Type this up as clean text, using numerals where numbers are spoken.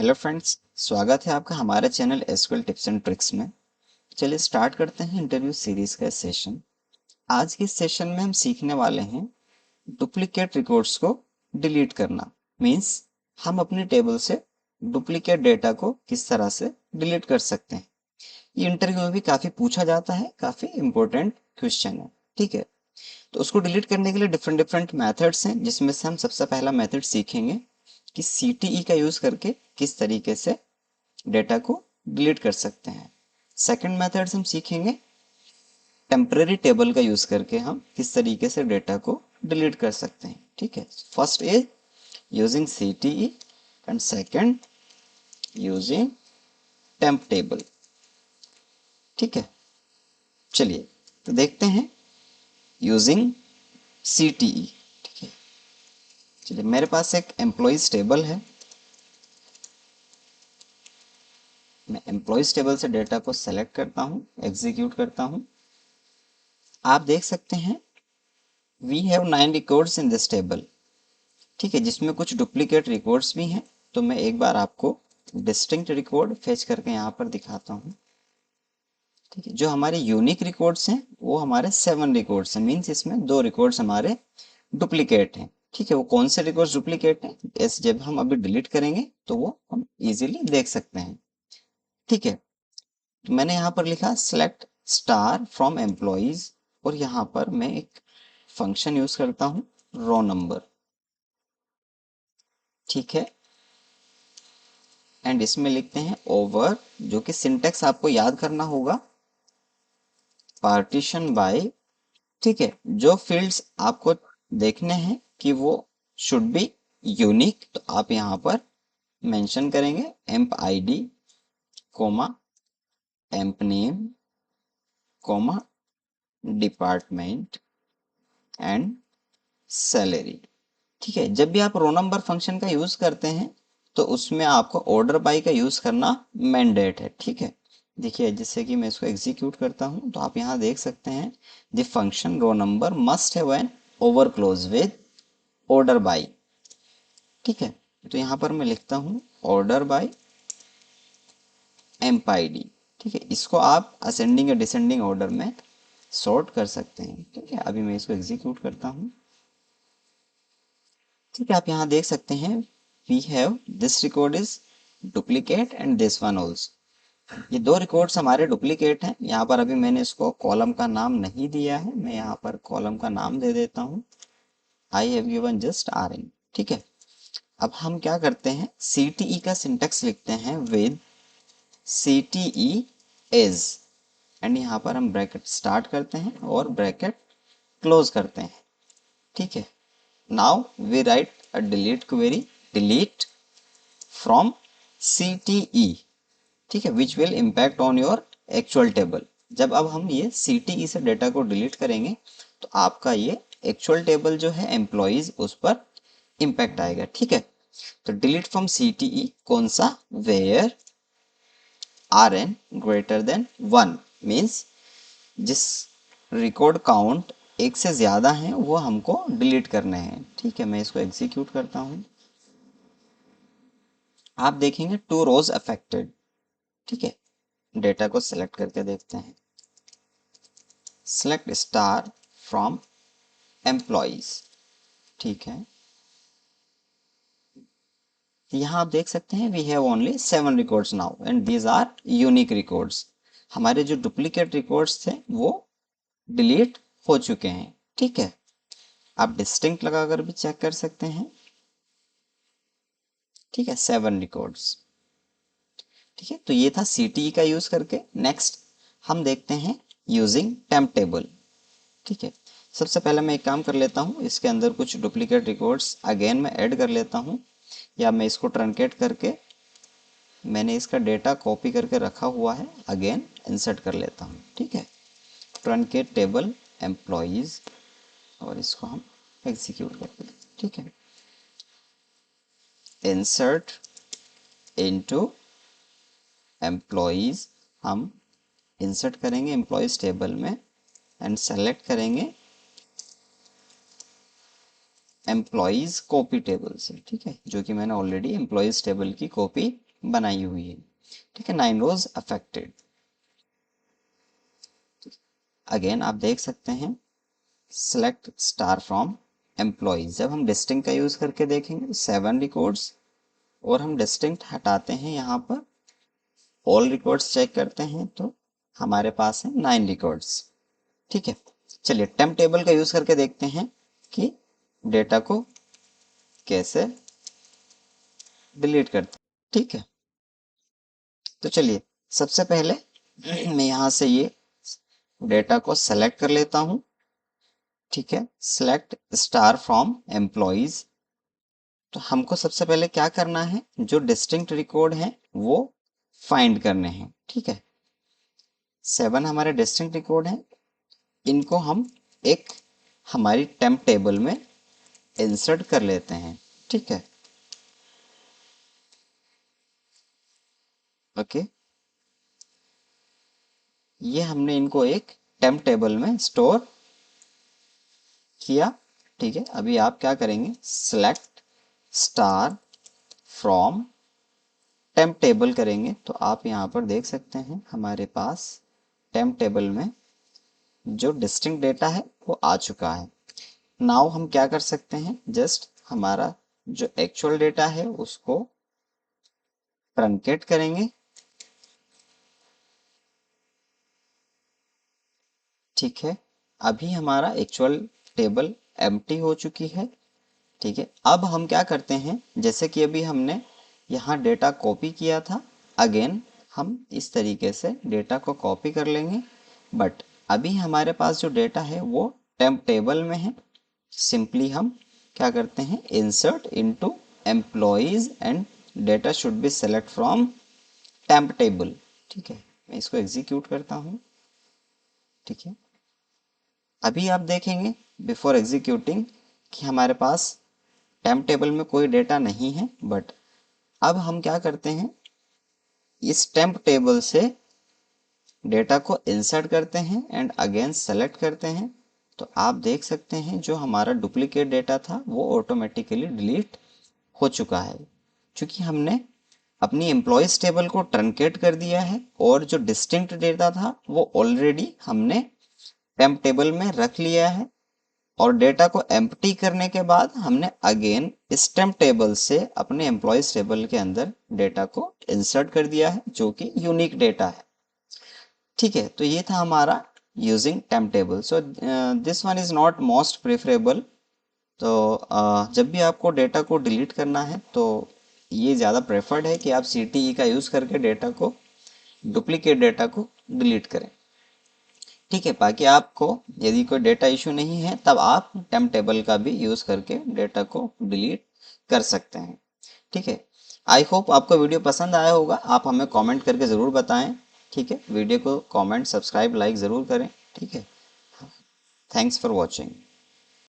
Hello friends, स्वागत है आपका हमारे channel SQL tips and tricks में। चलिए स्टार्ट करते हैं इंटरव्यू सीरीज का सेशन। आज के सेशन में हम सीखने वाले हैं डुप्लीकेट रिकॉर्ड्स को डिलीट करना। मींस हम अपनी टेबल से डुप्लीकेट डेटा को किस तरह से डिलीट कर सकते हैं। ये इंटरव्यू में भी काफी पूछा जाता है, काफी इंपॉर्टेंट क्वेश्चन है। ठीक है, तो उसको डिलीट करने के लिए डिफरेंट डिफरेंट मेथड्स हैं, जिसमें से हम सबसे पहला मेथड सीखेंगे कि सीटीई का यूज करके किस तरीके से डेटा को डिलीट कर सकते हैं। सेकंड मेथड हम सीखेंगे टेम्पररी टेबल का यूज करके हम किस तरीके से डेटा को डिलीट कर सकते हैं। ठीक है, first is using CTE and second using temp table. ठीक है, चलिए तो देखते हैं यूजिंग सीटीई। ठीक है, चलिए मेरे पास एक एम्प्लॉइज टेबल है। मैं एम्प्लॉइज टेबल से डेटा को सेलेक्ट करता हूँ, एग्जीक्यूट करता हूँ। आप देख सकते हैं we have 9 records in this table. ठीक है, जिसमें कुछ डुप्लीकेट रिकॉर्ड्स भी हैं। तो मैं एक बार आपको डिस्टिंक्ट रिकॉर्ड फेच करके यहाँ पर दिखाता हूँ। ठीक है, जो हमारे यूनिक रिकॉर्ड्स हैं वो हमारे 7 रिकॉर्ड्स हैं। मीन्स इसमें 2 रिकॉर्ड्स हमारे डुप्लीकेट हैं। ठीक है, वो कौन से रिकॉर्ड्स डुप्लीकेट हैं, ऐसे जब हम अभी डिलीट करेंगे तो वो हम इजीली देख सकते हैं। ठीक है, तो मैंने यहाँ पर लिखा सेलेक्ट स्टार फ्रॉम एम्प्लॉइज, और यहाँ पर मैं एक फंक्शन यूज करता हूँ रो नंबर। ठीक है, एंड इसमें लिखते हैं ओवर, जो कि सिंटेक्स आपको याद करना होगा, पार्टीशन बाय। ठीक है, जो फील्ड्स आपको देखने हैं कि वो शुड बी यूनिक, तो आप यहाँ पर मेंशन करेंगे emp ID comma emp name comma department and salary. ठीक है, जब भी आप रो नंबर फंक्शन का यूज करते हैं तो उसमें आपको ऑर्डर बाय का यूज करना मैंडेट है। ठीक है, देखिए जैसे कि मैं इसको एग्जीक्यूट करता हूं तो आप यहां देख सकते हैं the function row number must have an over clause with order by. ठीक है, तो यहां पर मैं लिखता हूं ऑर्डर बाय एम्प आईडी। ठीक है, इसको आप असेंडिंग या डिसेंडिंग ऑर्डर में सॉर्ट कर सकते हैं। ठीक है, अभी मैं इसको एग्जीक्यूट करता हूं। ठीक है, आप यहाँ देख सकते हैं we have this record is duplicate and this one also. ये 2 रिकॉर्ड्स हमारे डुप्लीकेट हैं। यहाँ पर अभी मैंने इसको कॉलम का नाम नहीं दिया है, मैं यहाँ पर कॉलम का नाम दे देता हूँ I have given just R N. ठीक है, अब हम क्या करते हैं, सीटीई का सिंटेक्स लिखते हैं विद सीटीई इज, एंड यहाँ पर हम ब्रैकेट स्टार्ट करते हैं और ब्रैकेट क्लोज करते हैं। ठीक है, now we write a delete query, delete from CTE। ठीक है, which will impact on your actual table. जब अब हम ये CTE से डेटा को डिलीट करेंगे तो आपका ये एक्चुअल टेबल जो है एम्प्लॉइज, उस पर इम्पैक्ट आएगा। ठीक है, तो डिलीट फ्रॉम CTE कौन सा, where RN greater than 1, means जिस रिकॉर्ड काउंट 1 से ज्यादा है वो हमको डिलीट करने हैं। ठीक है, मैं इसको एग्जीक्यूट करता हूं। आप देखेंगे 2 रोज अफेक्टेड। ठीक है, डेटा को सिलेक्ट करके देखते हैं, सेलेक्ट स्टार फ्रॉम एम्प्लॉइज। ठीक है, यहाँ आप देख सकते हैं we have only 7 records now and these are unique records. हमारे जो डुप्लीकेट रिकॉर्ड्स थे वो डिलीट हो चुके हैं। ठीक है, आप डिस्टिंक्ट लगाकर भी चेक कर सकते हैं। ठीक है, 7 रिकॉर्ड्स। ठीक है, तो ये था CTE का यूज करके। नेक्स्ट हम देखते हैं यूजिंग टेम्प टेबल। ठीक है, सबसे पहले मैं एक काम कर लेता हूँ, इसके अंदर कुछ डुप्लीकेट रिकॉर्ड्स अगेन मैं ऐड कर लेता हूँ, या मैं इसको ट्रंकेट करके मैंने इसका डेटा कॉपी करके रखा हुआ है, अगेन इंसर्ट कर लेता हूँ। ठीक है, ट्रंकेट टेबल एम्प्लॉइज, और इसको हम एग्जीक्यूट करते हैं। ठीक है, इंसर्ट इनटू एम्प्लॉइज, हम इंसर्ट करेंगे एम्प्लॉइज टेबल में एंड सेलेक्ट करेंगे एम्प्लॉइज कॉपी टेबल से। ठीक है, जो कि मैंने ऑलरेडी एम्प्लॉइज टेबल की कॉपी बनाई हुई है, ठीक है, 9 रोज अफेक्टेड। अगेन आप देख सकते हैं सेलेक्ट स्टार फ्रॉम एम्प्लॉयज, जब हम डिस्टिंक्ट का यूज करके देखेंगे 7 रिकॉर्ड्स, और हम डिस्टिंक्ट हटाते हैं यहाँ पर ऑल रिकॉर्ड्स चेक करते हैं तो हमारे पास है 9 रिकॉर्ड्स, ठीक है। चलिए टेम्प टेबल का यूज करके देखते हैं कि डेटा को कैसे डिलीट करते हैं, ठीक है। तो चलिए सबसे पहले मैं यहाँ से ये डेटा को सेलेक्ट कर लेता हूँ, ठीक है, सेलेक्ट स्टार फ्रॉम एम्प्लॉयज। तो हमको सबसे पहले क्या करना है, जो डिस्टिंक्ट रिकॉर्ड है वो फाइंड करने हैं, ठीक है। 7 हमारे डिस्टिंक्ट रिकॉर्ड हैं, इनको हम एक हमारी टेम्प टेबल में इंसर्ट कर लेते हैं, ठीक है। ओके, ये हमने इनको एक टेम्प टेबल में स्टोर किया, ठीक है। अभी आप क्या करेंगे, select star from temp table करेंगे तो आप यहाँ पर देख सकते हैं हमारे पास टेम्प टेबल में जो डिस्टिंक्ट डेटा है वो आ चुका है। नाउ हम क्या कर सकते हैं, जस्ट हमारा जो एक्चुअल डेटा है उसको ट्रंकेट करेंगे, ठीक है। अभी हमारा एक्चुअल टेबल एम्प्टी हो चुकी है, ठीक है। अब हम क्या करते हैं, जैसे कि अभी हमने यहाँ डेटा कॉपी किया था, अगेन हम इस तरीके से डेटा को कॉपी कर लेंगे, बट अभी हमारे पास जो डेटा है वो टेम्प टेबल में है। सिंपली हम क्या करते हैं, insert into employees and data should be select from temp table, ठीक है। मैं इसको एग्जीक्यूट करता हूँ, ठीक है। अभी आप देखेंगे बिफोर एग्जीक्यूटिंग कि हमारे पास टेम्प टेबल में कोई डेटा नहीं है, बट अब हम क्या करते हैं, इस टेम्प टेबल से डेटा को इंसर्ट करते हैं एंड अगेन सेलेक्ट करते हैं, तो आप देख सकते हैं जो हमारा डुप्लीकेट डेटा था वो ऑटोमेटिकली डिलीट हो चुका है, क्योंकि हमने अपनी एम्प्लॉयज टेबल को ट्रंकेट कर दिया है और जो डिस्टिंक्ट डेटा था वो ऑलरेडी हमने टेम्प टेबल में रख लिया है, और डेटा को एम्प्टी करने के बाद हमने अगेन इस टेम्प टेबल से अपने एम्प्लॉयज टेबल के अंदर डेटा को इंसर्ट कर दिया है जो कि यूनिक डेटा है, ठीक है। तो ये था हमारा using temp table. So this one is not most preferable. तो जब भी आपको डेटा को डिलीट करना है तो ये ज़्यादा प्रेफर्ड है कि आप CTE का यूज़ करके डेटा को, डुप्लीकेट डेटा को डिलीट करें, ठीक है। बाकी आपको यदि कोई डेटा इशू नहीं है तब आप टेम्प टेबल का भी यूज़ करके डेटा को डिलीट कर सकते हैं, ठीक है। आई होप आपको वीडियो पसंद आया होगा, आप हमें कमेंट करके ज़रूर बताएं, ठीक है। वीडियो को कमेंट, सब्सक्राइब, लाइक ज़रूर करें, ठीक है। Thanks for watching.